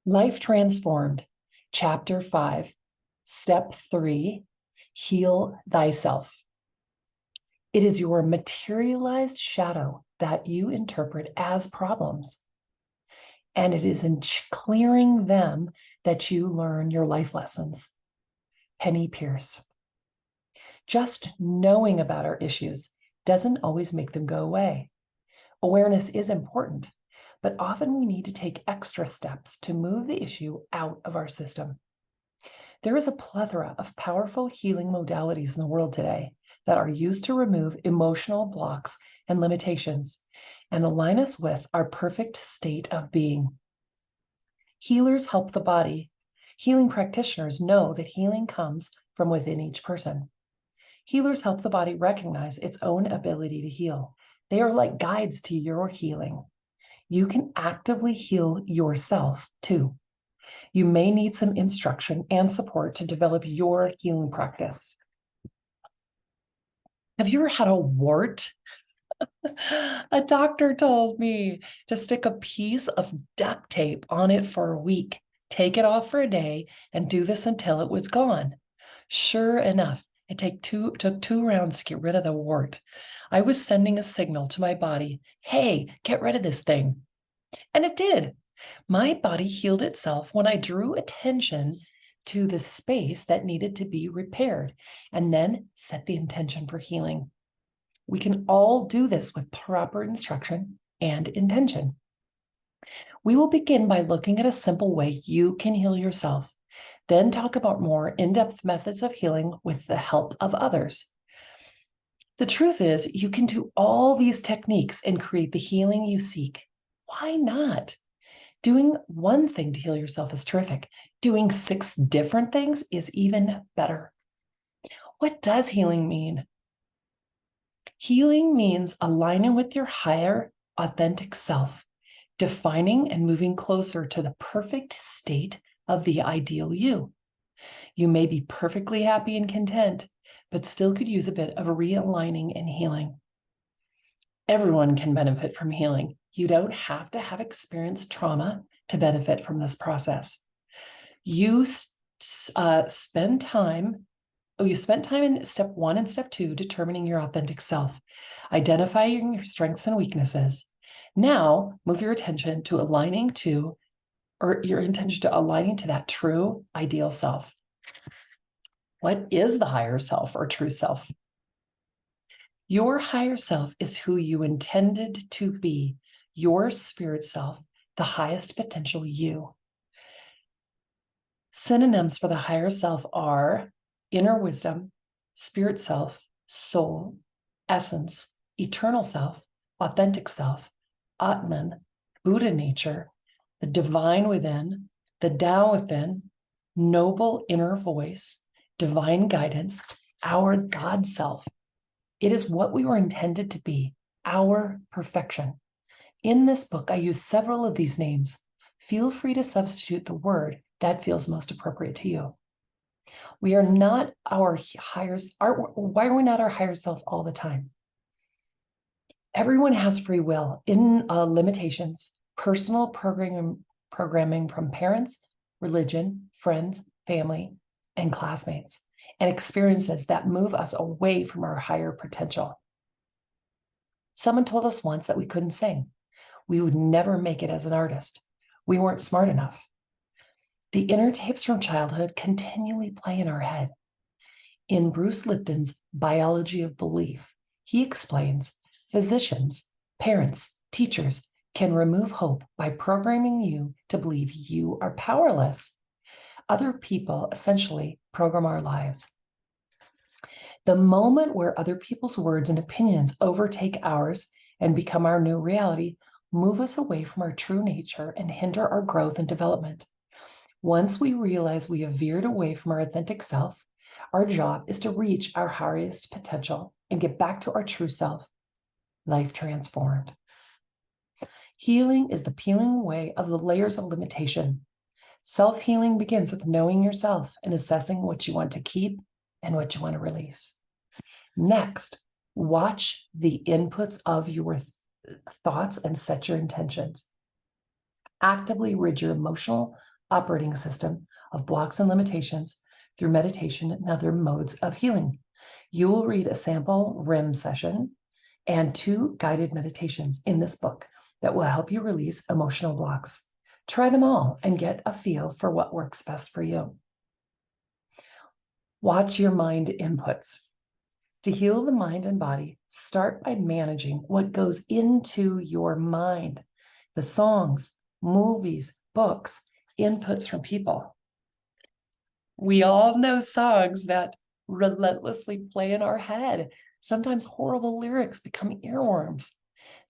Life Transformed, Chapter 5, Step 3, Heal Thyself. It is your materialized shadow that you interpret as problems. And it is in clearing them that you learn your life lessons. Penny Pierce. Just knowing about our issues doesn't always make them go away. Awareness is important, but often we need to take extra steps to move the issue out of our system. There is a plethora of powerful healing modalities in the world today that are used to remove emotional blocks and limitations and align us with our perfect state of being. Healers help the body. Healing practitioners know that healing comes from within each person. Healers help the body recognize its own ability to heal. They are like guides to your healing. You can actively heal yourself too. You may need some instruction and support to develop your healing practice. Have you ever had a wart? A doctor told me to stick a piece of duct tape on it for a week, take it off for a day, and do this until it was gone. Sure enough, it took two rounds to get rid of the wart. I was sending a signal to my body, hey, get rid of this thing. And it did. My body healed itself when I drew attention to the space that needed to be repaired and then set the intention for healing. We can all do this with proper instruction and intention. We will begin by looking at a simple way you can heal yourself, then talk about more in-depth methods of healing with the help of others. The truth is, you can do all these techniques and create the healing you seek. Why not? Doing one thing to heal yourself is terrific. Doing 6 different things is even better. What does healing mean? Healing means aligning with your higher, authentic self, defining and moving closer to the perfect state of the ideal you. You may be perfectly happy and content, but still could use a bit of a realigning and healing. Everyone can benefit from healing. You don't have to have experienced trauma to benefit from this process. You spent time in step 1 and step 2 determining your authentic self, identifying your strengths and weaknesses. Now, move your attention to aligning to that true ideal self. What is the higher self or true self? Your higher self is who you intended to be, your spirit self, the highest potential you. Synonyms for the higher self are inner wisdom, spirit self, soul, essence, eternal self, authentic self, Atman, Buddha nature, the divine within, the Tao within, noble inner voice, divine guidance, our God self. It is what we were intended to be, our perfection. In this book, I use several of these names. Feel free to substitute the word that feels most appropriate to you. We are not our higher, why are we not our higher self all the time? Everyone has free will in limitations, personal programming from parents, religion, friends, family, and classmates, and experiences that move us away from our higher potential. Someone told us once that we couldn't sing. We would never make it as an artist. We weren't smart enough. The inner tapes from childhood continually play in our head. In Bruce Lipton's Biology of Belief, he explains physicians, parents, teachers can remove hope by programming you to believe you are powerless. Other people essentially program our lives. The moment where other people's words and opinions overtake ours and become our new reality, move us away from our true nature and hinder our growth and development. Once we realize we have veered away from our authentic self, our job is to reach our highest potential and get back to our true self. Life transformed. Healing is the peeling away of the layers of limitation. Self-healing begins with knowing yourself and assessing what you want to keep and what you want to release. Next, watch the inputs of your thoughts and set your intentions. Actively rid your emotional operating system of blocks and limitations through meditation and other modes of healing. You will read a sample RIM session and 2 guided meditations in this book that will help you release emotional blocks. Try them all and get a feel for what works best for you. Watch your mind inputs. To heal the mind and body, start by managing what goes into your mind. The songs, movies, books, inputs from people. We all know songs that relentlessly play in our head. Sometimes horrible lyrics become earworms.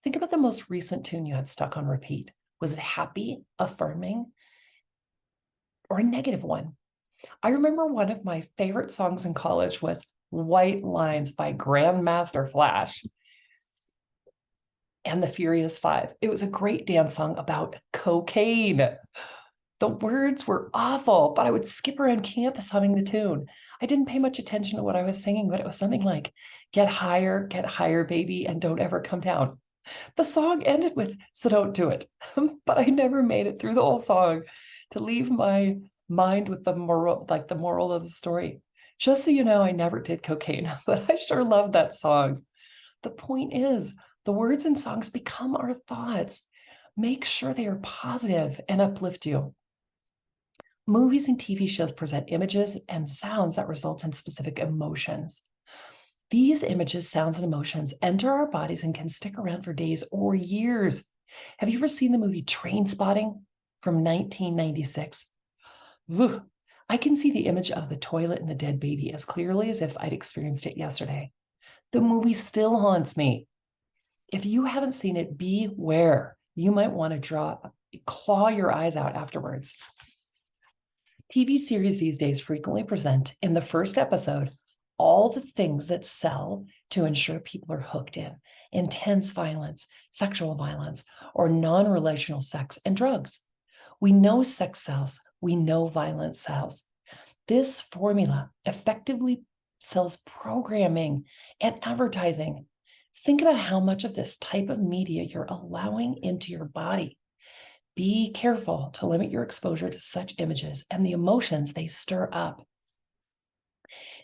Think about the most recent tune you had stuck on repeat. Was it happy, affirming, or a negative one? I remember one of my favorite songs in college was White Lines by Grandmaster Flash and the Furious Five. It was a great dance song about cocaine. The words were awful, but I would skip around campus humming the tune. I didn't pay much attention to what I was singing, but it was something like, get higher, baby, and don't ever come down. The song ended with, so don't do it. But I never made it through the whole song to leave my mind with the moral, like the moral of the story. Just so you know, I never did cocaine, but I sure love that song. The point is, the words in songs become our thoughts. Make sure they are positive and uplift you. Movies and TV shows present images and sounds that result in specific emotions. These images, sounds, and emotions enter our bodies and can stick around for days or years. Have you ever seen the movie Trainspotting from 1996? Ugh. I can see the image of the toilet and the dead baby as clearly as if I'd experienced it yesterday. The movie still haunts me. If you haven't seen it, beware. You might want to claw your eyes out afterwards. TV series these days frequently present in the first episode all the things that sell to ensure people are hooked in: intense violence, sexual violence, or non-relational sex and drugs. We know sex sells, we know violence sells. This formula effectively sells programming and advertising. Think about how much of this type of media you're allowing into your body. Be careful to limit your exposure to such images and the emotions they stir up.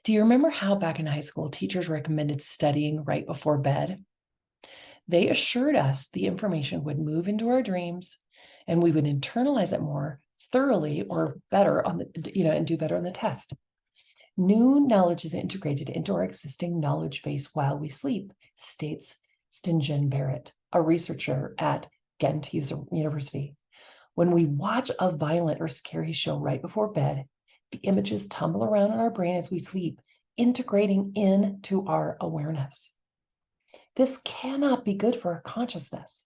Do you remember how back in high school, teachers recommended studying right before bed? They assured us the information would move into our dreams and we would internalize it more thoroughly or better on the, and do better on the test. New knowledge is integrated into our existing knowledge base while we sleep, states Stingen Barrett, a researcher at Ghent University. When we watch a violent or scary show right before bed, the images tumble around in our brain as we sleep, integrating into our awareness. This cannot be good for our consciousness.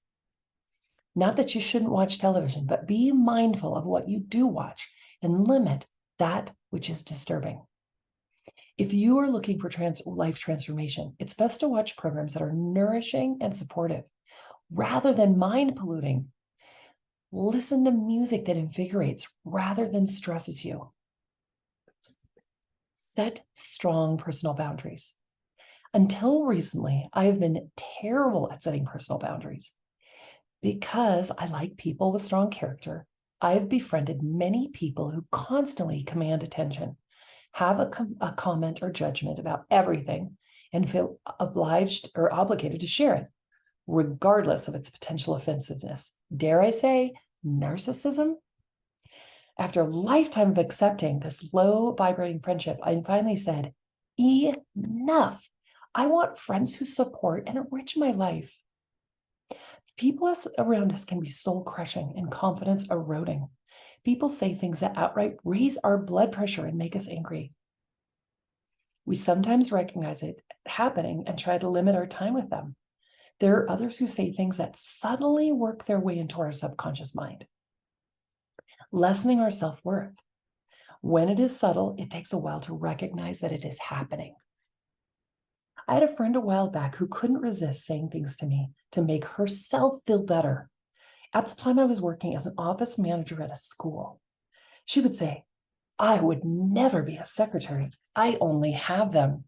Not that you shouldn't watch television, but be mindful of what you do watch and limit that which is disturbing. If you are looking for life transformation, it's best to watch programs that are nourishing and supportive rather than mind polluting. Listen to music that invigorates rather than stresses you. Set strong personal boundaries. Until recently, I have been terrible at setting personal boundaries. Because I like people with strong character, I've befriended many people who constantly command attention, have a comment or judgment about everything, and feel obliged or obligated to share it, regardless of its potential offensiveness. Dare I say, narcissism? After a lifetime of accepting this low vibrating friendship, I finally said, enough. I want friends who support and enrich my life. People around us can be soul crushing and confidence eroding. People say things that outright raise our blood pressure and make us angry. We sometimes recognize it happening and try to limit our time with them. There are others who say things that subtly work their way into our subconscious mind, lessening our self-worth. When it is subtle, it takes a while to recognize that it is happening. I had a friend a while back who couldn't resist saying things to me to make herself feel better. At the time, I was working as an office manager at a school. She would say, I would never be a secretary. I only have them.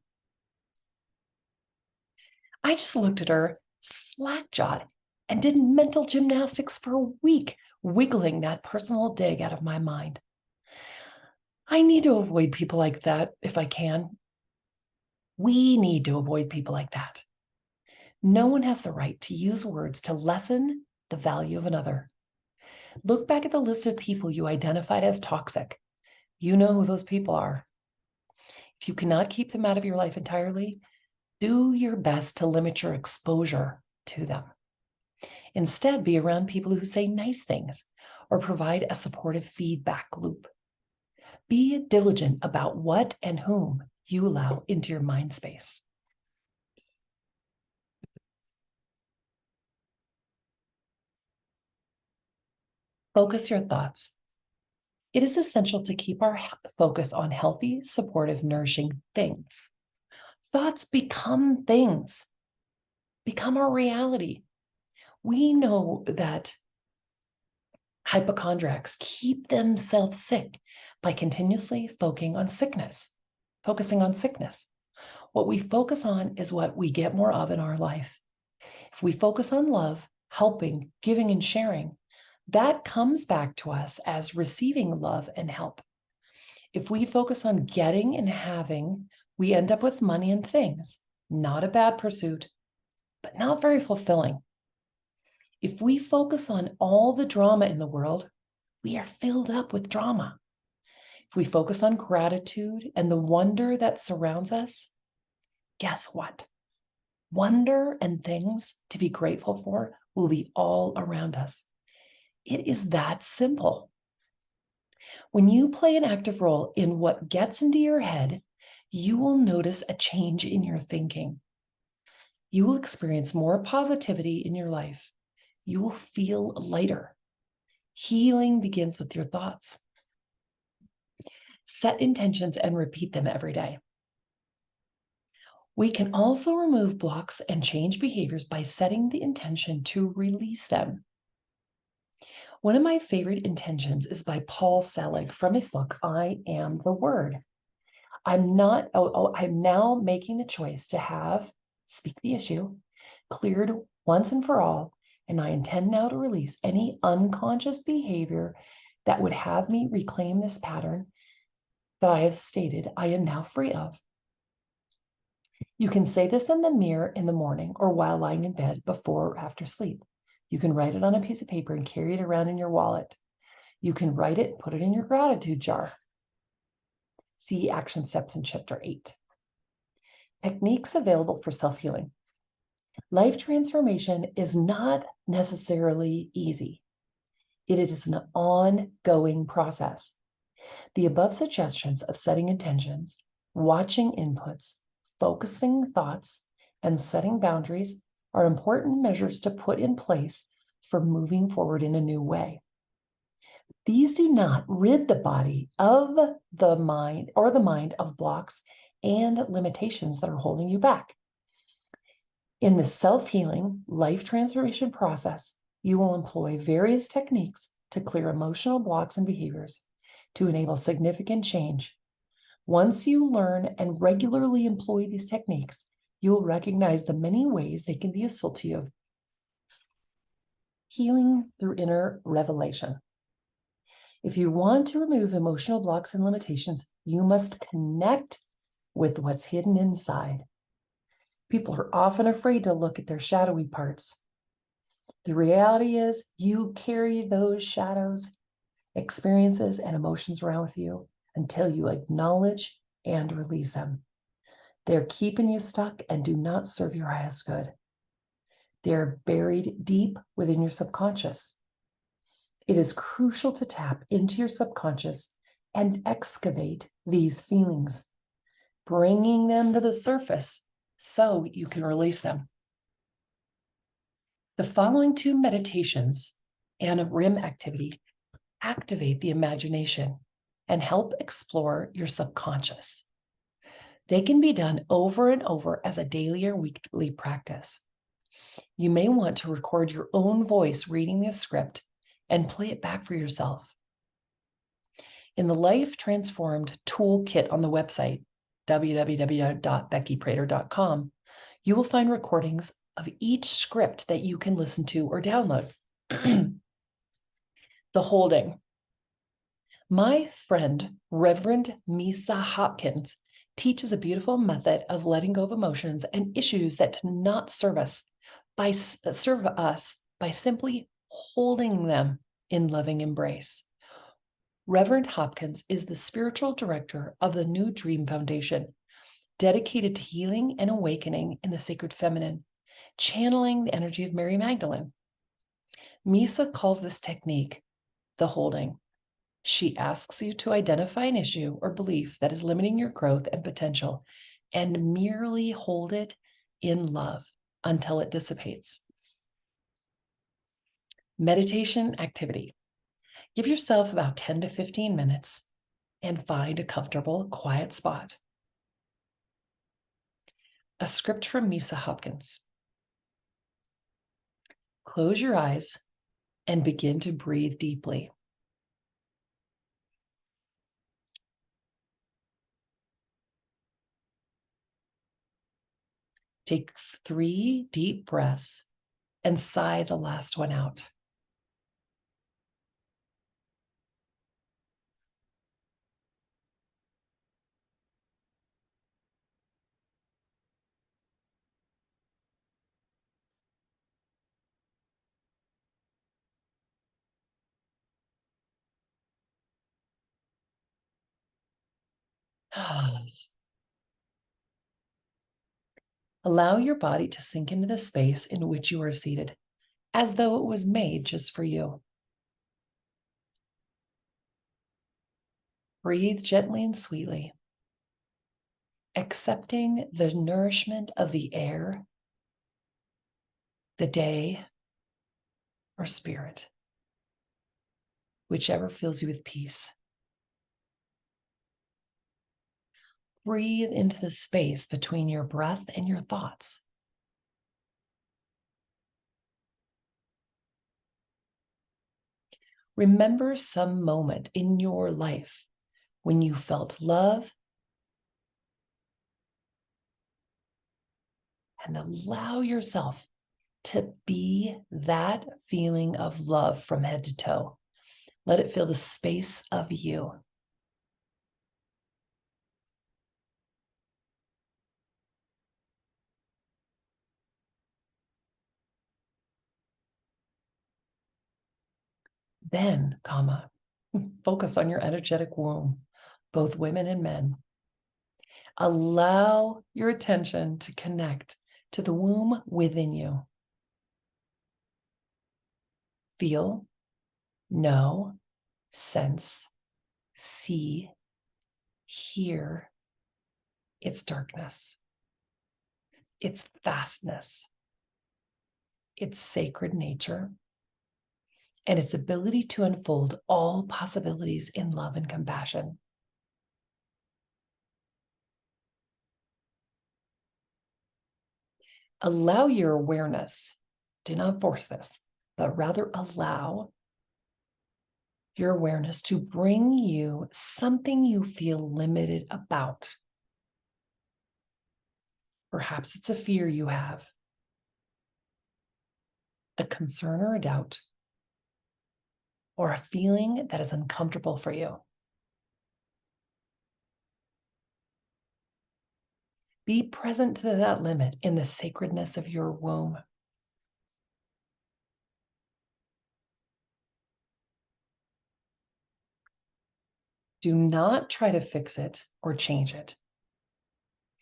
I just looked at her slack-jawed and did mental gymnastics for a week, wiggling that personal dig out of my mind. I need to avoid people like that if I can. We need to avoid people like that. No one has the right to use words to lessen the value of another. Look back at the list of people you identified as toxic. You know who those people are. If you cannot keep them out of your life entirely, do your best to limit your exposure to them. Instead, be around people who say nice things or provide a supportive feedback loop. Be diligent about what and whom you allow into your mind space. Focus your thoughts. It is essential to keep our focus on healthy, supportive, nourishing things. Thoughts become things, become our reality. We know that hypochondriacs keep themselves sick by continuously focusing on sickness. What we focus on is what we get more of in our life. If we focus on love, helping, giving, and sharing, that comes back to us as receiving love and help. If we focus on getting and having, we end up with money and things. Not a bad pursuit, but not very fulfilling. If we focus on all the drama in the world, we are filled up with drama. If we focus on gratitude and the wonder that surrounds us, guess what? Wonder and things to be grateful for will be all around us. It is that simple. When you play an active role in what gets into your head, you will notice a change in your thinking. You will experience more positivity in your life. You will feel lighter. Healing begins with your thoughts. Set intentions and repeat them every day. We can also remove blocks and change behaviors by setting the intention to release them. One of my favorite intentions is by Paul Selig from his book, I Am the Word. I'm now making the choice to speak the issue, cleared once and for all, and I intend now to release any unconscious behavior that would have me reclaim this pattern that I have stated I am now free of. You can say this in the mirror in the morning or while lying in bed before or after sleep. You can write it on a piece of paper and carry it around in your wallet. You can write it, put it in your gratitude jar. See action steps in chapter 8. Techniques available for self-healing. Life transformation is not necessarily easy. It is an ongoing process. The above suggestions of setting intentions, watching inputs, focusing thoughts, and setting boundaries are important measures to put in place for moving forward in a new way. These do not rid the body of the mind of blocks and limitations that are holding you back. In the self-healing life transformation process, you will employ various techniques to clear emotional blocks and behaviors to enable significant change. Once you learn and regularly employ these techniques, you will recognize the many ways they can be useful to you. Healing through inner revelation. If you want to remove emotional blocks and limitations, you must connect with what's hidden inside. People are often afraid to look at their shadowy parts. The reality is you carry those shadows, experiences, and emotions around with you until you acknowledge and release them. They're keeping you stuck and do not serve your highest good. They're buried deep within your subconscious. It is crucial to tap into your subconscious and excavate these feelings, bringing them to the surface so you can release them. The following 2 meditations and a RIM activity activate the imagination and help explore your subconscious. They can be done over and over as a daily or weekly practice. You may want to record your own voice reading the script and play it back for yourself. In the Life Transformed Toolkit on the website, www.beckyprater.com, you will find recordings of each script that you can listen to or download. The holding. My friend, Reverend Misa Hopkins, teaches a beautiful method of letting go of emotions and issues that do not serve us by simply holding them in loving embrace. Reverend Hopkins is the spiritual director of the New Dream Foundation, dedicated to healing and awakening in the sacred feminine, channeling the energy of Mary Magdalene. Misa calls this technique the holding. She asks you to identify an issue or belief that is limiting your growth and potential and merely hold it in love until it dissipates. Meditation activity. Give yourself about 10 to 15 minutes and find a comfortable, quiet spot. A script from Misa Hopkins. Close your eyes and begin to breathe deeply. Take 3 deep breaths and sigh the last one out. Allow your body to sink into the space in which you are seated, as though it was made just for you. Breathe gently and sweetly, accepting the nourishment of the air, the day, or spirit, whichever fills you with peace. Breathe into the space between your breath and your thoughts. Remember some moment in your life when you felt love, and allow yourself to be that feeling of love from head to toe. Let it fill the space of you. Then, focus on your energetic womb, both women and men. Allow your attention to connect to the womb within you. Feel, know, sense, see, hear its darkness, its vastness, its sacred nature, and its ability to unfold all possibilities in love and compassion. Allow your awareness, do not force this, but rather allow your awareness to bring you something you feel limited about. Perhaps it's a fear you have, a concern or a doubt, or a feeling that is uncomfortable for you. Be present to that limit in the sacredness of your womb. Do not try to fix it or change it,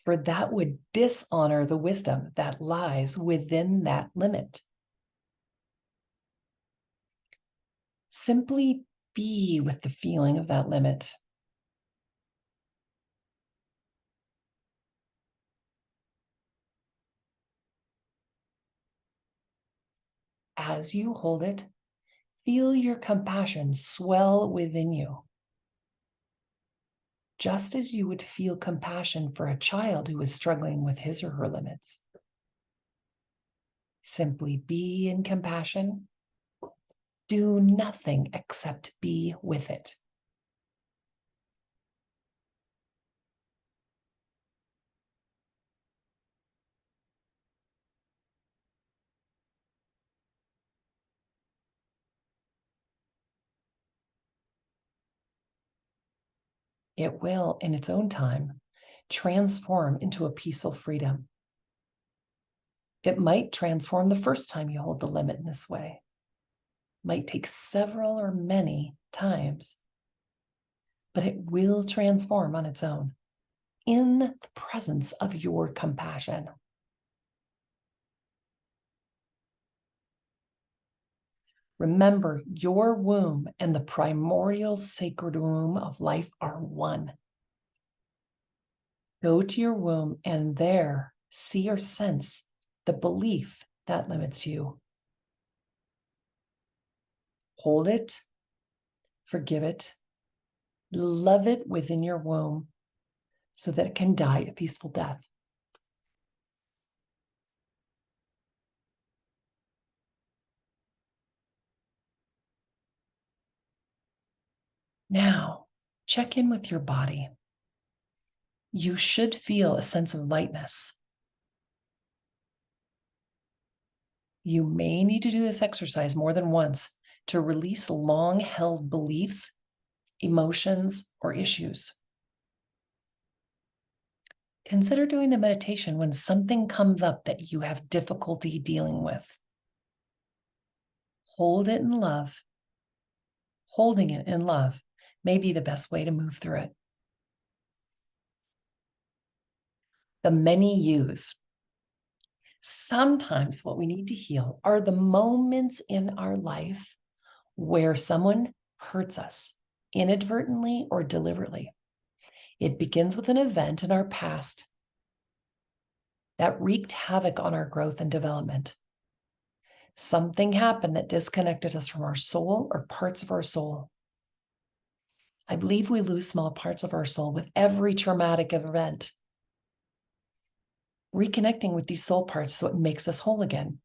for that would dishonor the wisdom that lies within that limit. Simply be with the feeling of that limit. As you hold it, feel your compassion swell within you, just as you would feel compassion for a child who is struggling with his or her limits. Simply be in compassion. Do nothing except be with it. It will, in its own time, transform into a peaceful freedom. It might transform the first time you hold the limit in this way. It might take several or many times, but it will transform on its own in the presence of your compassion. Remember, your womb and the primordial sacred womb of life are one. Go to your womb and there see or sense the belief that limits you. Hold it, forgive it, love it within your womb so that it can die a peaceful death. Now, check in with your body. You should feel a sense of lightness. You may need to do this exercise more than once to release long-held beliefs, emotions, or issues. Consider doing the meditation when something comes up that you have difficulty dealing with. Hold it in love. Holding it in love may be the best way to move through it. The many yous. Sometimes what we need to heal are the moments in our life where someone hurts us inadvertently or deliberately. It begins with an event in our past that wreaked havoc on our growth and development. Something happened that disconnected us from our soul or parts of our soul. I believe we lose small parts of our soul with every traumatic event. Reconnecting with these soul parts is what makes us whole again.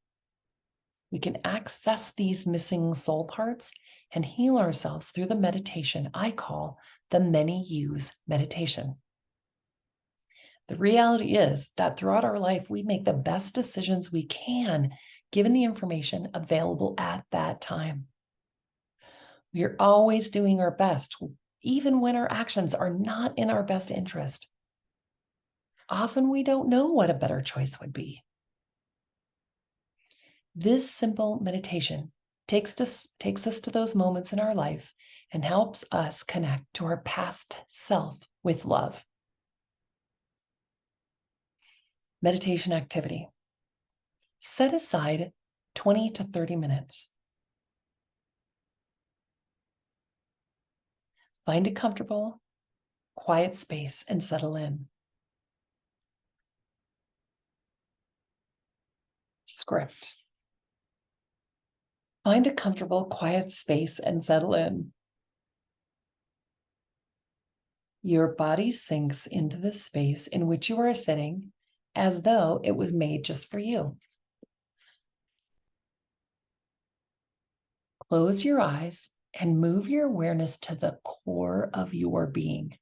We can access these missing soul parts and heal ourselves through the meditation I call the many yous meditation. The reality is that throughout our life, we make the best decisions we can, given the information available at that time. We are always doing our best, even when our actions are not in our best interest. Often we don't know what a better choice would be. This simple meditation takes us to those moments in our life and helps us connect to our past self with love. Meditation activity. Set aside 20 to 30 minutes. Find a comfortable, quiet space and settle in. Script. Find a comfortable, quiet space and settle in. Your body sinks into the space in which you are sitting as though it was made just for you. Close your eyes and move your awareness to the core of your being.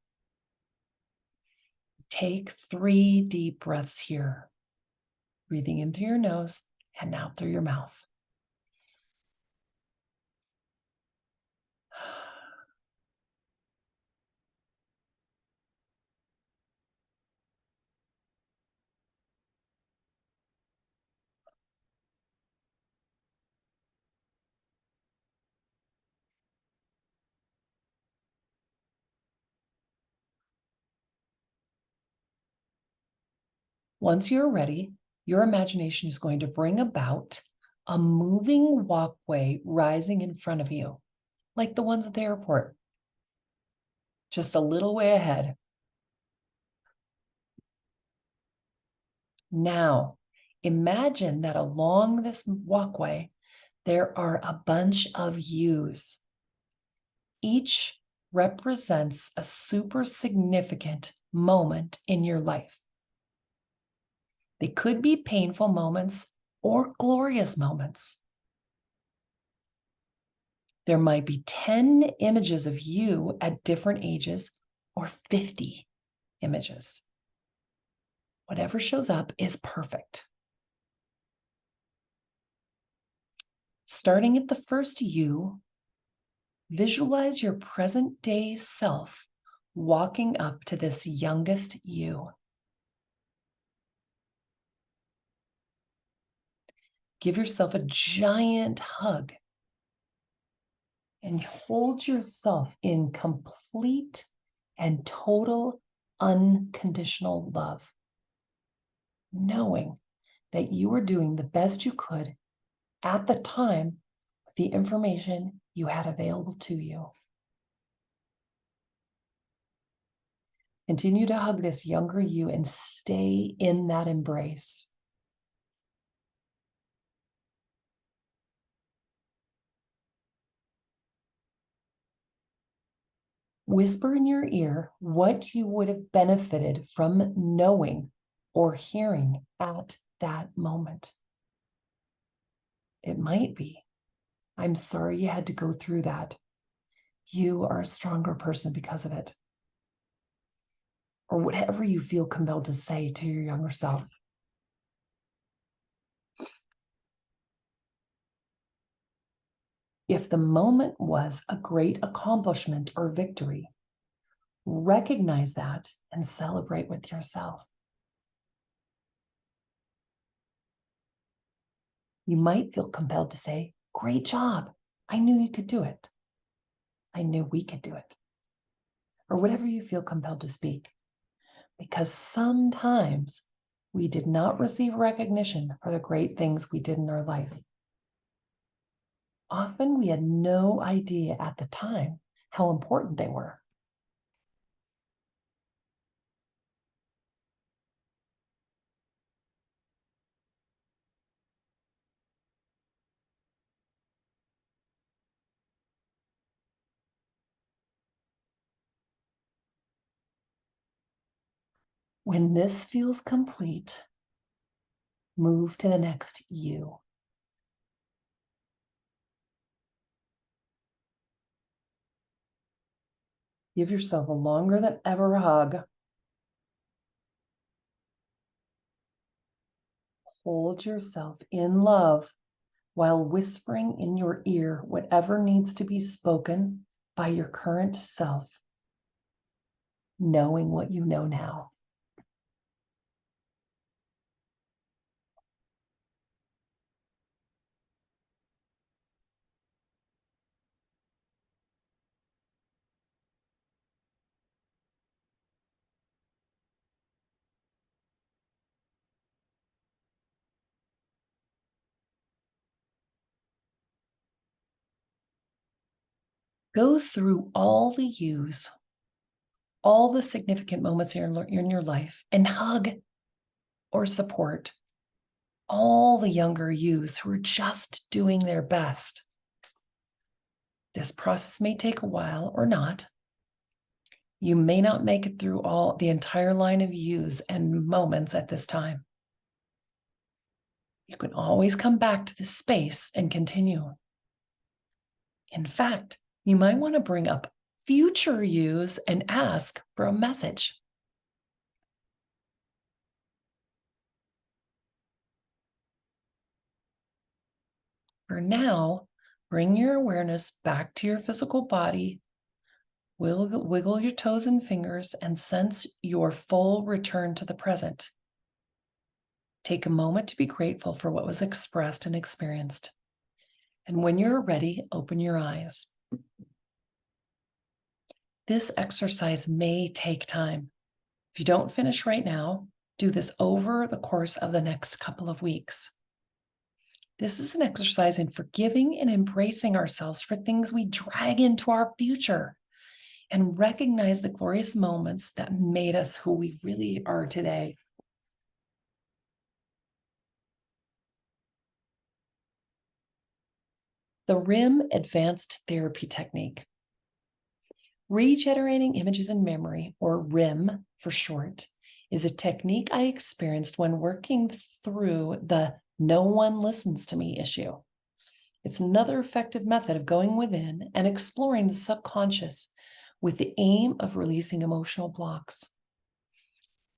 Take 3 deep breaths here, breathing in through your nose and out through your mouth. Once you're ready, your imagination is going to bring about a moving walkway rising in front of you, like the ones at the airport, just a little way ahead. Now, imagine that along this walkway, there are a bunch of yous. Each represents a super significant moment in your life. They could be painful moments or glorious moments. There might be 10 images of you at different ages or 50 images. Whatever shows up is perfect. Starting at the first you, visualize your present day self walking up to this youngest you. Give yourself a giant hug and hold yourself in complete and total unconditional love, knowing that you were doing the best you could at the time with the information you had available to you. Continue to hug this younger you and stay in that embrace. Whisper in your ear what you would have benefited from knowing or hearing at that moment. It might be, I'm sorry you had to go through that. You are a stronger person because of it. Or whatever you feel compelled to say to your younger self. If the moment was a great accomplishment or victory, recognize that and celebrate with yourself. You might feel compelled to say, great job. I knew you could do it. I knew we could do it. Or whatever you feel compelled to speak. Because sometimes we did not receive recognition for the great things we did in our life. Often we had no idea at the time how important they were. When this feels complete, move to the next you. Give yourself a longer than ever hug. Hold yourself in love while whispering in your ear whatever needs to be spoken by your current self, knowing what you know now. Go through all the yous, all the significant moments in your life, and hug or support all the younger yous who are just doing their best. This process may take a while or not. You may not make it through the entire line of yous and moments at this time. You can always come back to this space and continue. In fact, you might want to bring up future yous and ask for a message. For now, bring your awareness back to your physical body. Wiggle your toes and fingers and sense your full return to the present. Take a moment to be grateful for what was expressed and experienced. And when you're ready, open your eyes. This exercise may take time. If you don't finish right now, do this over the course of the next couple of weeks. This is an exercise in forgiving and embracing ourselves for things we drag into our future and recognize the glorious moments that made us who we really are today. The RIM Advanced Therapy Technique. Regenerating Images in Memory, or RIM for short, is a technique I experienced when working through the "no one listens to me" issue. It's another effective method of going within and exploring the subconscious with the aim of releasing emotional blocks.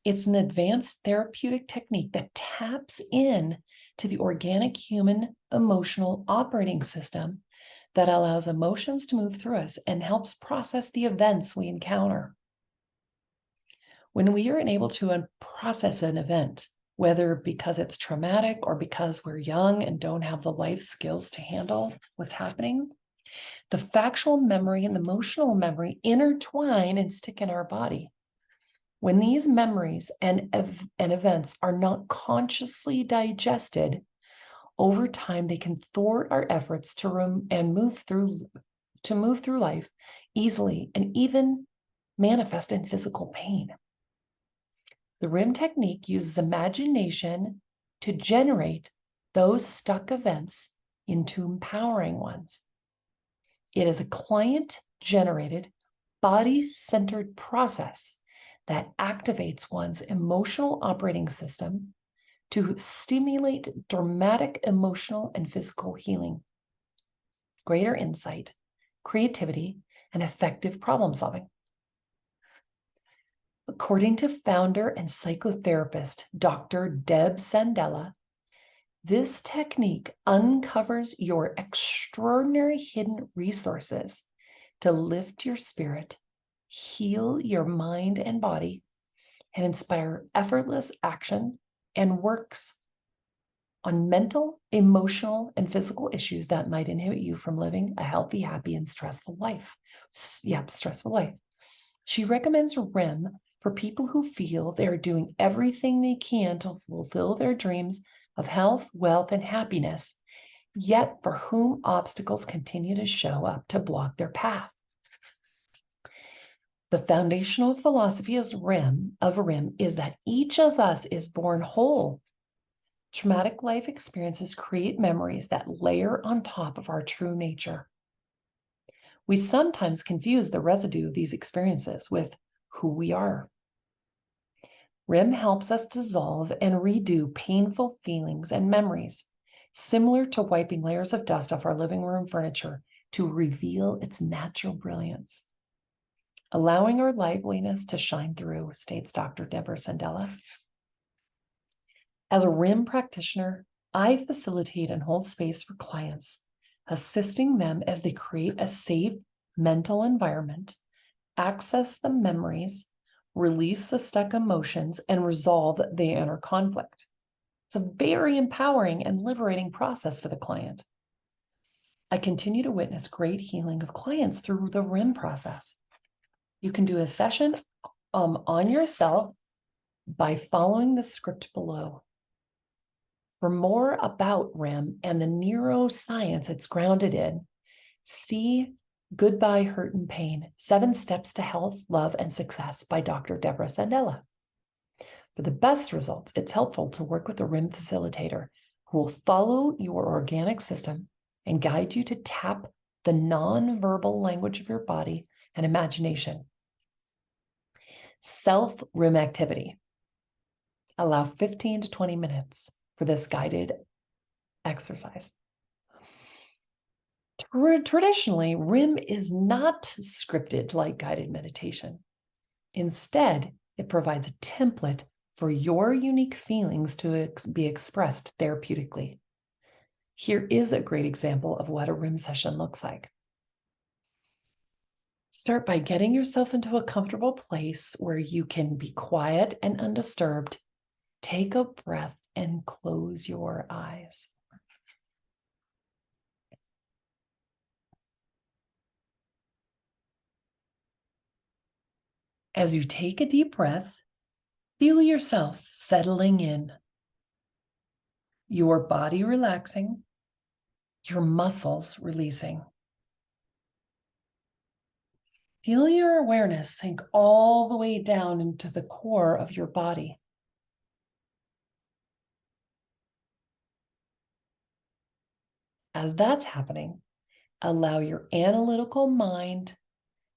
It's an advanced therapeutic technique that taps in to the organic human emotional operating system that allows emotions to move through us and helps process the events we encounter. When we are unable to process an event, whether because it's traumatic or because we're young and don't have the life skills to handle what's happening, the factual memory and the emotional memory intertwine and stick in our body. When these memories and events are not consciously digested, over time they can thwart our efforts to move through life easily and even manifest in physical pain. The RIM technique uses imagination to generate those stuck events into empowering ones. It is a client-generated, body-centered process that activates one's emotional operating system to stimulate dramatic emotional and physical healing, greater insight, creativity, and effective problem solving. According to founder and psychotherapist Dr. Deb Sandella, this technique uncovers your extraordinary hidden resources to lift your spirit, heal your mind and body, and inspire effortless action and works on mental, emotional, and physical issues that might inhibit you from living a healthy, happy, and stressful life. Stressful life. She recommends RIM for people who feel they're doing everything they can to fulfill their dreams of health, wealth, and happiness, yet for whom obstacles continue to show up to block their path. The foundational philosophy of RIM is that each of us is born whole. Traumatic life experiences create memories that layer on top of our true nature. We sometimes confuse the residue of these experiences with who we are. RIM helps us dissolve and redo painful feelings and memories, similar to wiping layers of dust off our living room furniture to reveal its natural brilliance, allowing our liveliness to shine through, states Dr. Deborah Sandella. As a RIM practitioner, I facilitate and hold space for clients, assisting them as they create a safe mental environment, access the memories, release the stuck emotions, and resolve the inner conflict. It's a very empowering and liberating process for the client. I continue to witness great healing of clients through the RIM process. You can do a session on yourself by following the script below. For more about RIM and the neuroscience it's grounded in, see Goodbye Hurt and Pain, 7 Steps to Health, Love, and Success by Dr. Deborah Sandella. For the best results, it's helpful to work with a RIM facilitator who will follow your organic system and guide you to tap the nonverbal language of your body and imagination. Self-RIM activity. Allow 15 to 20 minutes for this guided exercise. Traditionally, RIM is not scripted like guided meditation. Instead, it provides a template for your unique feelings to be expressed therapeutically. Here is a great example of what a RIM session looks like. Start by getting yourself into a comfortable place where you can be quiet and undisturbed. Take a breath and close your eyes. As you take a deep breath, feel yourself settling in, your body relaxing, your muscles releasing. Feel your awareness sink all the way down into the core of your body. As that's happening, allow your analytical mind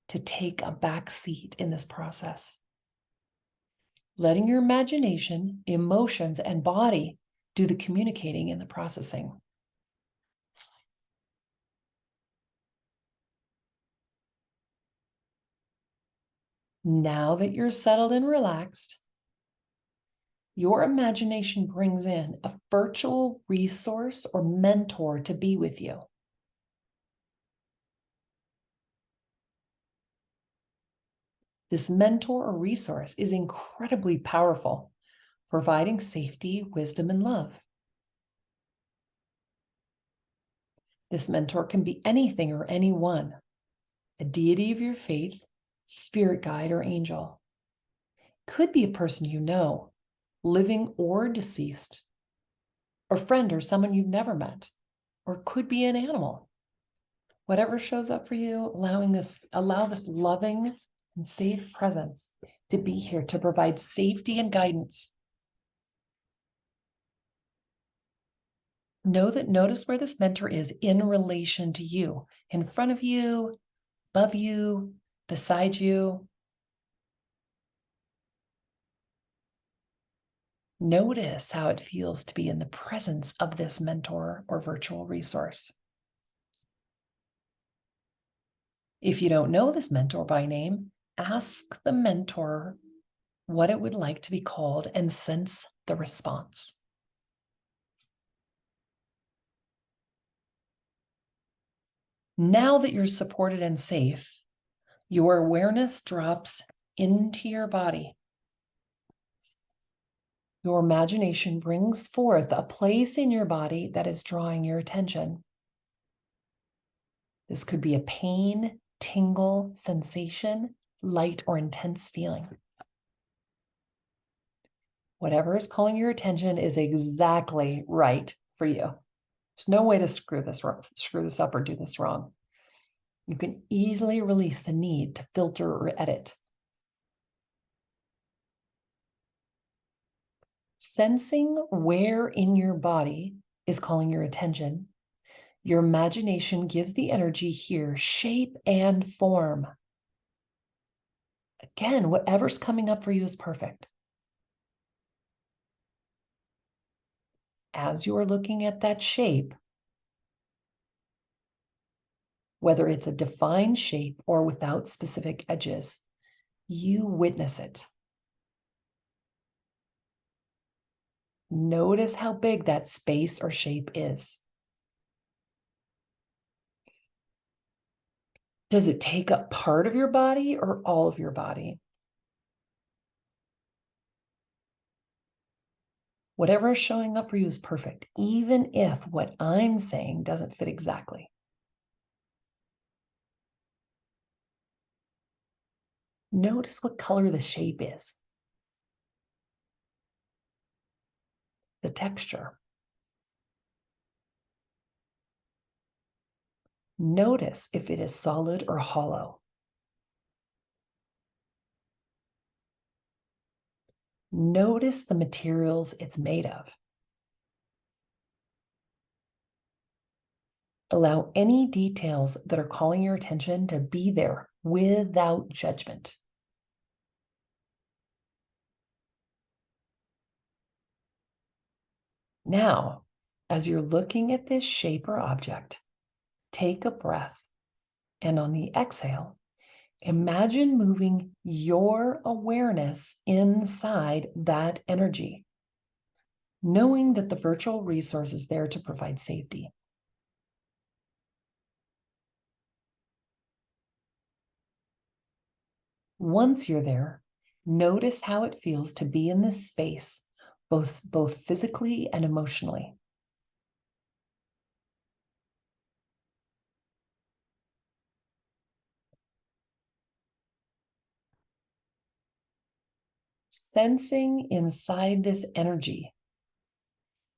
to take a back seat in this process, letting your imagination, emotions, and body do the communicating and the processing. Now that you're settled and relaxed, your imagination brings in a virtual resource or mentor to be with you. This mentor or resource is incredibly powerful, providing safety, wisdom, and love. This mentor can be anything or anyone, a deity of your faith, spirit guide, or angel. Could be a person you know, living or deceased, or friend or someone you've never met, or could be an animal. Whatever shows up for you, allow this loving and safe presence to be here to provide safety and guidance. Notice where this mentor is in relation to you, in front of you, above you, beside you. Notice how it feels to be in the presence of this mentor or virtual resource. If you don't know this mentor by name, ask the mentor what it would like to be called and sense the response. Now that you're supported and safe, your awareness drops into your body. Your imagination brings forth a place in your body that is drawing your attention. This could be a pain, tingle, sensation, light, or intense feeling. Whatever is calling your attention is exactly right for you. There's no way to screw this up or do this wrong. You can easily release the need to filter or edit. Sensing where in your body is calling your attention, your imagination gives the energy here shape and form. Again, whatever's coming up for you is perfect. As you are looking at that shape, whether it's a defined shape or without specific edges, you witness it. Notice how big that space or shape is. Does it take up part of your body or all of your body? Whatever is showing up for you is perfect, even if what I'm saying doesn't fit exactly. Notice what color the shape is, the texture. Notice if it is solid or hollow. Notice the materials it's made of. Allow any details that are calling your attention to be there without judgment. Now, as you're looking at this shape or object, take a breath, and on the exhale, imagine moving your awareness inside that energy, knowing that the virtual resource is there to provide safety. Once you're there, notice how it feels to be in this space, both physically and emotionally. Sensing inside this energy,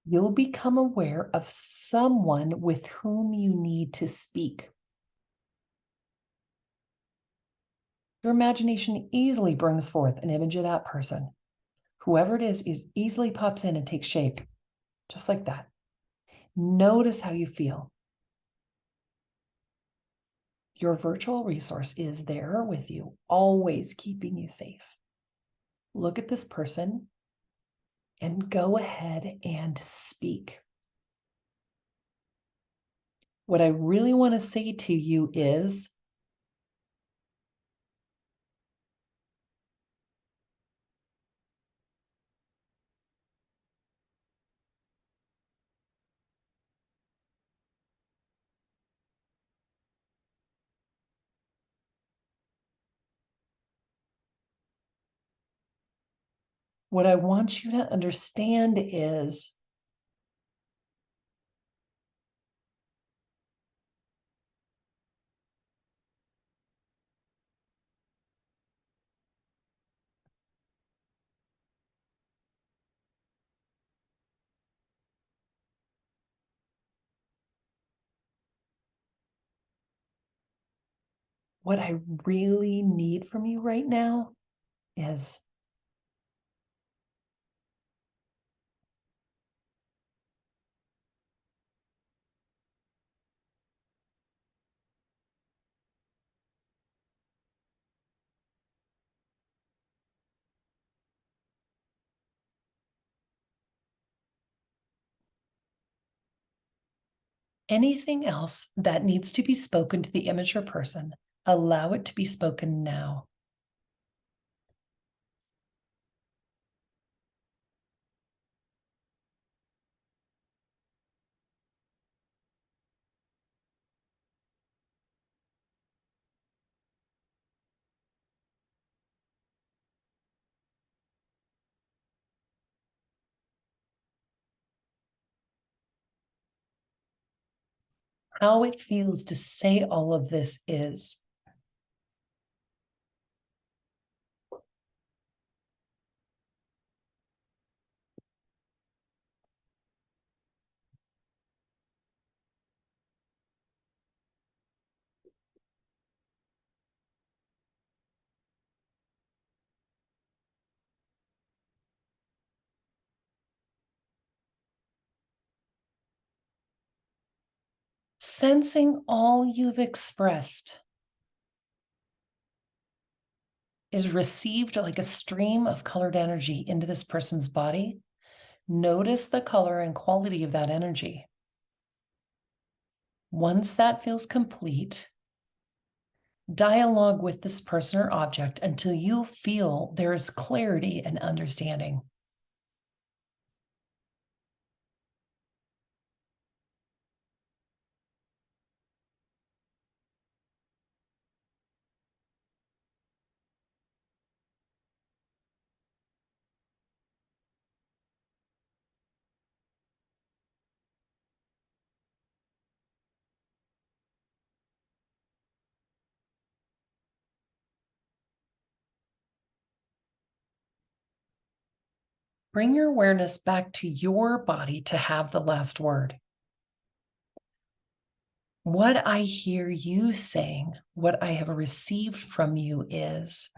you'll become aware of someone with whom you need to speak. Your imagination easily brings forth an image of that person. Whoever it is easily pops in and takes shape, just like that. Notice how you feel. Your virtual resource is there with you, always keeping you safe. Look at this person and go ahead and speak. What I really want to say to you is, What I want you to understand is what I really need from you right now is anything else that needs to be spoken to the immature person, allow it to be spoken now. How it feels to say all of this is sensing all you've expressed is received like a stream of colored energy into this person's body. Notice the color and quality of that energy. Once that feels complete, dialogue with this person or object until you feel there is clarity and understanding. Bring your awareness back to your body to have the last word. What I hear you saying, what I have received from you is,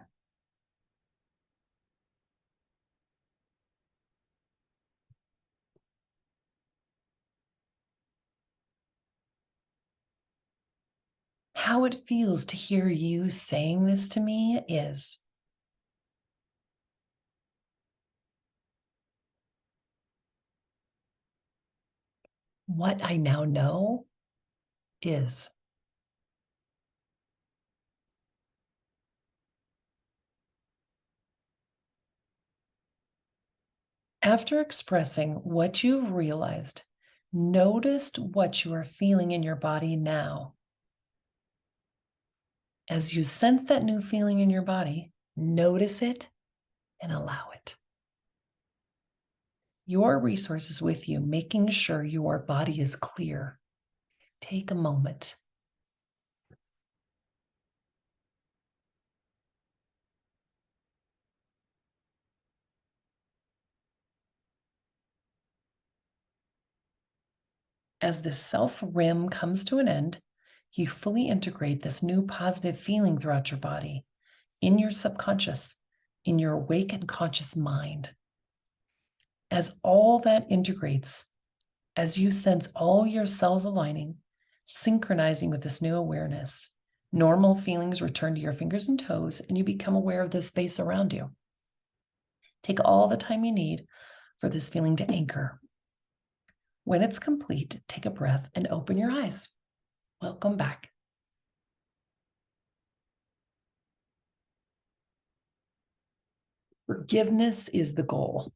how it feels to hear you saying this to me is, what I now know is. After expressing what you've realized, notice what you are feeling in your body now. As you sense that new feeling in your body, notice it and allow it. Your resource is with you, making sure your body is clear. Take a moment. As this self-rim comes to an end, you fully integrate this new positive feeling throughout your body, in your subconscious, in your awake and conscious mind. As all that integrates, as you sense all your cells aligning, synchronizing with this new awareness, normal feelings return to your fingers and toes, and you become aware of the space around you. Take all the time you need for this feeling to anchor. When it's complete, take a breath and open your eyes. Welcome back. Forgiveness is the goal.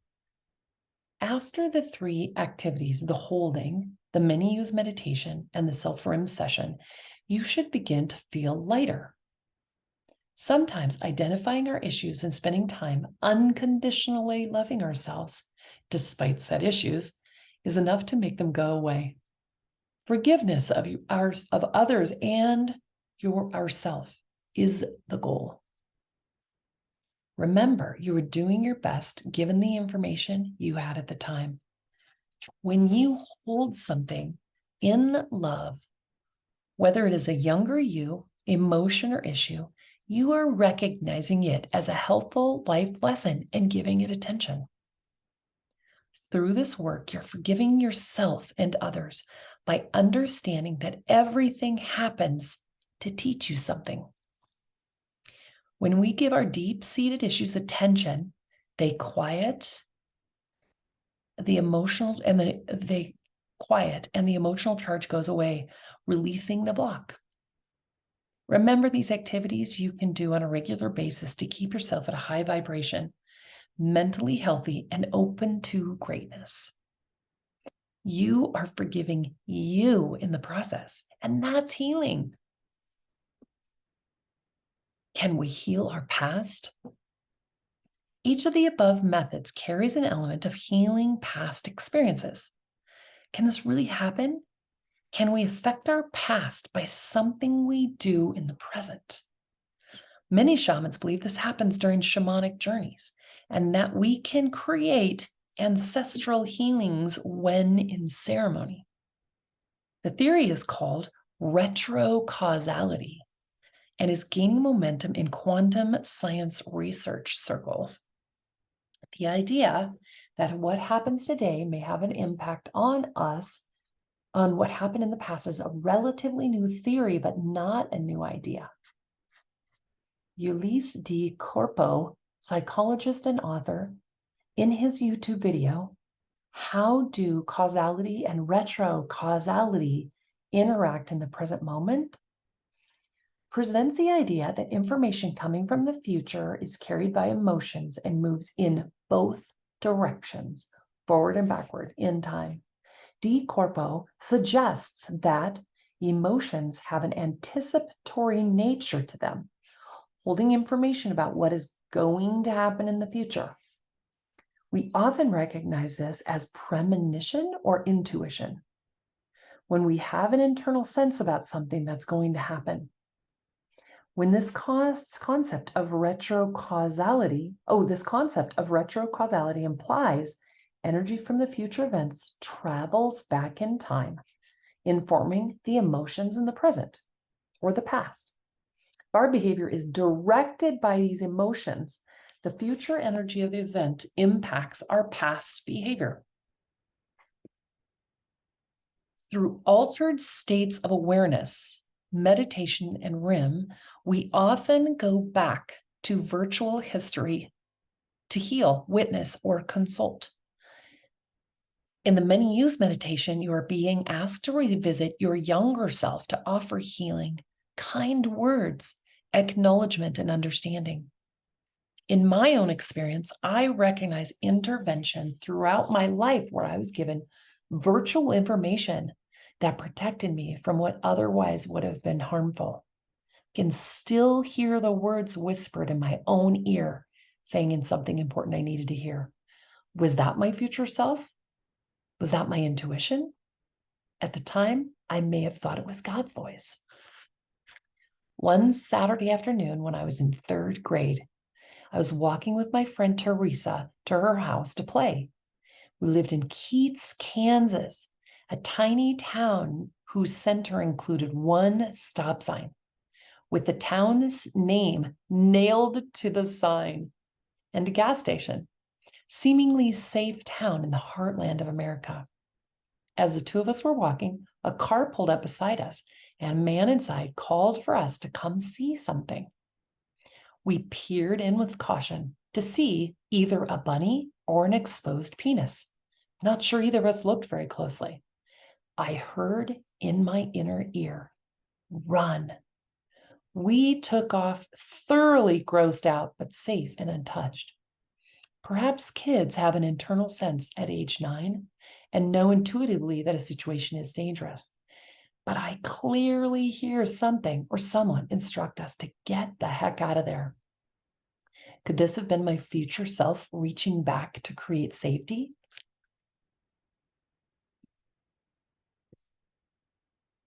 After the 3 activities, the holding, the many-use meditation, and the self-rim session, you should begin to feel lighter. Sometimes identifying our issues and spending time unconditionally loving ourselves, despite said issues, is enough to make them go away. Forgiveness of others and ourself is the goal. Remember, you were doing your best given the information you had at the time. When you hold something in love, whether it is a younger you, emotion, or issue, you are recognizing it as a helpful life lesson and giving it attention. Through this work, you're forgiving yourself and others by understanding that everything happens to teach you something. When we give our deep-seated issues attention, they quiet the emotional and they quiet and the emotional charge goes away, releasing the block. Remember these activities you can do on a regular basis to keep yourself at a high vibration, mentally healthy, and open to greatness. You are forgiving you in the process, and that's healing. Can we heal our past? Each of the above methods carries an element of healing past experiences. Can this really happen? Can we affect our past by something we do in the present? Many shamans believe this happens during shamanic journeys and that we can create ancestral healings when in ceremony. The theory is called retrocausality and is gaining momentum in quantum science research circles. The idea that what happens today may have an impact on us, on what happened in the past, is a relatively new theory, but not a new idea. Ulisse D. Corpo, psychologist and author, in his YouTube video, How Do Causality and Retrocausality Interact in the Present Moment?, presents the idea that information coming from the future is carried by emotions and moves in both directions, forward and backward, in time. D. Corpo suggests that emotions have an anticipatory nature to them, holding information about what is going to happen in the future. We often recognize this as premonition or intuition, when we have an internal sense about something that's going to happen. When this concept of retrocausality implies energy from the future events travels back in time, informing the emotions in the present or the past. If our behavior is directed by these emotions, the future energy of the event impacts our past behavior. Through altered states of awareness, meditation, and RIM, we often go back to virtual history to heal, witness, or consult. In the many use meditation, you are being asked to revisit your younger self to offer healing, kind words, acknowledgement, and understanding. In my own experience, I recognize intervention throughout my life where I was given virtual information that protected me from what otherwise would have been harmful. I can still hear the words whispered in my own ear, saying in something important I needed to hear. Was that my future self? Was that my intuition? At the time, I may have thought it was God's voice. One Saturday afternoon when I was in 3rd grade, I was walking with my friend Teresa to her house to play. We lived in Keats, Kansas, a tiny town whose center included one stop sign, with the town's name nailed to the sign, and a gas station. Seemingly safe town in the heartland of America. As the two of us were walking, a car pulled up beside us, and a man inside called for us to come see something. We peered in with caution to see either a bunny or an exposed penis. Not sure either of us looked very closely. I heard in my inner ear, "Run." We took off, thoroughly grossed out, but safe and untouched. Perhaps kids have an internal sense at age 9 and know intuitively that a situation is dangerous. but I clearly hear something or someone instruct us to get the heck out of there. Could this have been my future self reaching back to create safety?